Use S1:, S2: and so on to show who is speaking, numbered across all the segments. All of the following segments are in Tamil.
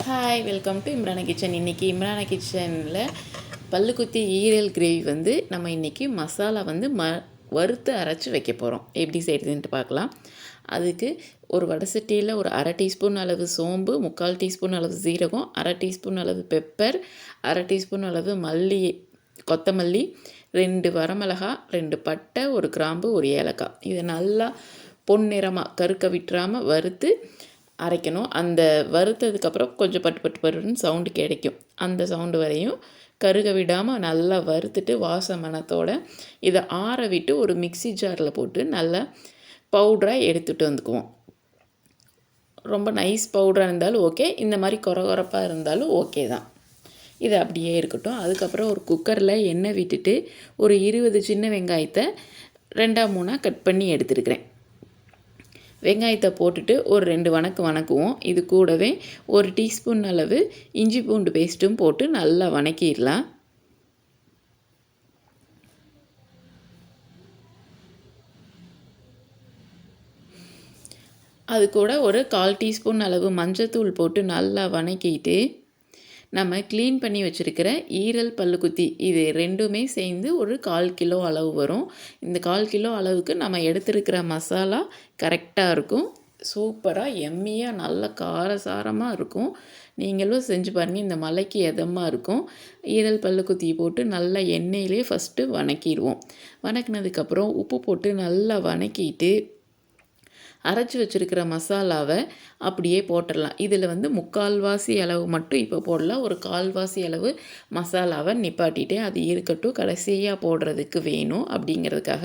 S1: Hi, welcome to Imrana kitchen. இன்றைக்கி இம்ரானா கிச்சனில் பல்லுக்குத்தி ஈரல் கிரேவி வந்து நம்ம இன்றைக்கி மசாலா வந்து வறுத்து அரைச்சி வைக்க போகிறோம். எப்படி செய்கிறதுன்ட்டு பார்க்கலாம். அதுக்கு ஒரு வடை சட்டியில் ஒரு அரை டீஸ்பூன் அளவு சோம்பு, 3/4 டீஸ்பூன் அளவு சீரகம், அரை டீஸ்பூன் அளவு பெப்பர், அரை டீஸ்பூன் அளவு கொத்தமல்லி, 2 வரமிளகா, 2 பட்டை, 1 கிராம்பு, 1 ஏலக்காய். இதை நல்லா பொன்னிறமாக கருக்க விட்டுறாமல் வறுத்து அரைக்கணும். அந்த வறுத்ததுக்கப்புறம் கொஞ்சம் பட்டுன்னு சவுண்டு கிடைக்கும். அந்த சவுண்டு வரையும் கருக விடாமல் நல்லா வறுத்துட்டு மணத்தோடு இதை ஆற விட்டு ஒரு மிக்சி ஜாரில் போட்டு நல்லா பவுடராக எடுத்துகிட்டு வந்துக்குவோம். ரொம்ப நைஸ் பவுடராக இருந்தாலும் ஓகே, இந்த மாதிரி கொரகொரப்பாக இருந்தாலும் ஓகே தான். இது அப்படியே இருக்கட்டும். அதுக்கப்புறம் ஒரு குக்கரில் எண்ணெய் விட்டுட்டு ஒரு 20 சின்ன வெங்காயத்தை 2-3 கட் பண்ணி எடுத்துருக்கிறேன். வெங்காயத்தை போட்டுட்டு ஒரு 2 வணக்குவோம். இது கூடவே 1 டீஸ்பூன் அளவு இஞ்சி பூண்டு பேஸ்ட்டும் போட்டு நல்லா வணக்கிடலாம். அது கூட ஒரு 1/4 டீஸ்பூன் அளவு மஞ்சத்தூள் போட்டு நல்லா வணக்கிட்டு நம்ம க்ளீன் பண்ணி வச்சுருக்கிற ஈரல் பல்லுக்குத்தி இது 2மே சேர்ந்து ஒரு 1/4 கிலோ அளவு வரும். இந்த 1/4 கிலோ அளவுக்கு நம்ம எடுத்துருக்கிற மசாலா கரெக்டாக இருக்கும். சூப்பராக எம்மியாக நல்ல காரசாரமாக இருக்கும். நீங்களும் செஞ்சு பாருங்கள். இந்த மலைக்கு எதமாக இருக்கும். ஈரல் பல்லுக்குத்தி போட்டு நல்லா எண்ணெயிலே ஃபஸ்ட்டு வணக்கிடுவோம். வணக்கினதுக்கப்புறம் உப்பு போட்டு நல்லா வணக்கிட்டு அரைச்சி வச்சுருக்கிற மசாலாவை அப்படியே போட்டுடலாம். இதில் வந்து 3/4 அளவு மட்டும் இப்போ போடலாம். ஒரு 1/4 அளவு மசாலாவை நிப்பாட்டிட்டு அது இருக்கட்டும், கடைசியாக போடுறதுக்கு வேணும் அப்படிங்கிறதுக்காக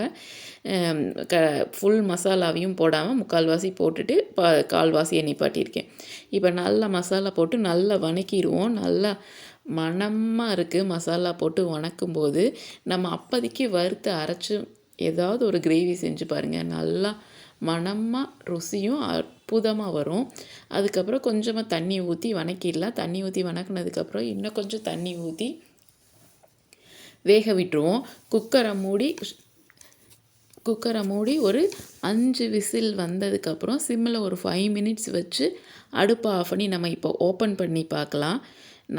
S1: ஃபுல் மசாலாவையும் போடாமல் 3/4 போட்டுட்டு 1/4 நிப்பாட்டியிருக்கேன். இப்போ நல்லா மசாலா போட்டு நல்லா வணக்கிடுவோம். நல்லா மணமாக இருக்குது. மசாலா போட்டு வணக்கும்போது நம்ம அப்போதைக்கு வறுத்து அரைச்சி ஏதாவது ஒரு கிரேவி செஞ்சு பாருங்கள். நல்லா மணமாக ருசியும் அற்புதமாக வரும். அதுக்கப்புறம் கொஞ்சமாக தண்ணி ஊற்றி வணக்கிடலாம். தண்ணி ஊற்றி வணக்கினதுக்கப்புறம் இன்னும் கொஞ்சம் தண்ணி ஊற்றி வேக விட்டுருவோம். குக்கரை மூடி ஒரு 5 விசில் வந்ததுக்கப்புறம் சிம்மில் ஒரு 5 மினிட்ஸ் வச்சு அடுப்பை ஆஃப் பண்ணி நம்ம இப்போ ஓப்பன் பண்ணி பார்க்கலாம்.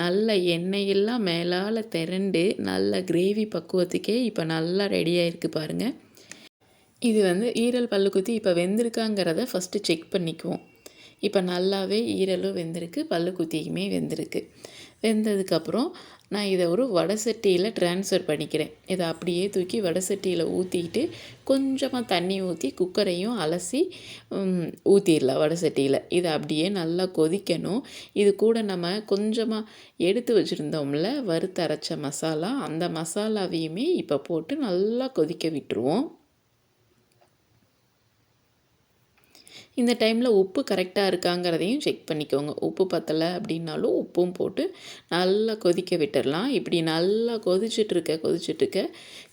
S1: நல்ல எண்ணெயெல்லாம் மேலால் திரண்டு நல்ல கிரேவி பக்குவத்துக்கே இப்போ நல்லா ரெடியாக இருக்குது பாருங்கள். இது வந்து ஈரல் பல்லுக்குத்தி இப்போ வெந்திருக்காங்கிறத ஃபஸ்ட்டு செக் பண்ணிக்குவோம். இப்போ நல்லாவே ஈரலும் வெந்திருக்கு, பல்லுக்குத்தியுமே வெந்திருக்கு. வெந்ததுக்கப்புறம் நான் இதை ஒரு வடை சட்டியில் ட்ரான்ஸ்ஃபர் பண்ணிக்கிறேன். இதை அப்படியே தூக்கி வடை சட்டியில் ஊற்றிட்டு கொஞ்சமாக தண்ணி ஊற்றி குக்கரையும் அலசி ஊற்றிடலாம் வடை சட்டியில். இதை அப்படியே நல்லா கொதிக்கணும். இது கூட நம்ம கொஞ்சமாக எடுத்து வச்சுருந்தோம்ல வறுத்து அரைச்ச மசாலா, அந்த மசாலாவையுமே இப்போ போட்டு நல்லா கொதிக்க விட்டுருவோம். இந்த டைமில் உப்பு கரெக்டாக இருக்காங்கிறதையும் செக் பண்ணிக்கோங்க. உப்பு பத்தலை அப்படின்னாலும் உப்பும் போட்டு நல்லா கொதிக்க விட்டுடலாம். இப்படி நல்லா கொதிச்சிட்ருக்க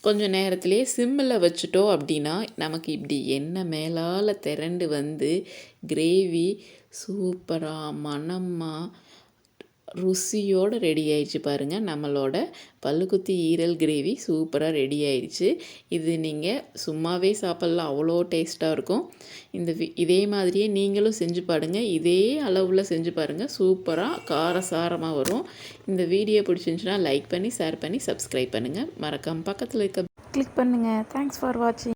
S1: கொஞ்சம் நேரத்துலேயே சிம்மில் வச்சுட்டோம் அப்படின்னா நமக்கு இப்படி எண்ணெய் மேலால் திரண்டு வந்து கிரேவி சூப்பராக மணமாக ருசியோடு ரெடி ஆயிடுச்சு பாருங்கள். நம்மளோட பல்லுக்குத்தி ஈரல் கிரேவி சூப்பராக ரெடி ஆயிடுச்சு. இது நீங்கள் சும்மாவே சாப்பிட்லாம், அவ்வளோ டேஸ்ட்டாக இருக்கும். இதே மாதிரியே நீங்களும் செஞ்சு பாருங்கள். இதே அளவில் செஞ்சு பாருங்கள். சூப்பராக காரசாரமாக வரும். இந்த வீடியோ பிடிச்சிருந்துச்சுன்னா லைக் பண்ணி, ஷேர் பண்ணி, சப்ஸ்கிரைப் பண்ணுங்கள். மறக்காமல் பக்கத்தில் இருக்க
S2: கிளிக் பண்ணுங்கள். தேங்க்ஸ் ஃபார் வாட்சிங்.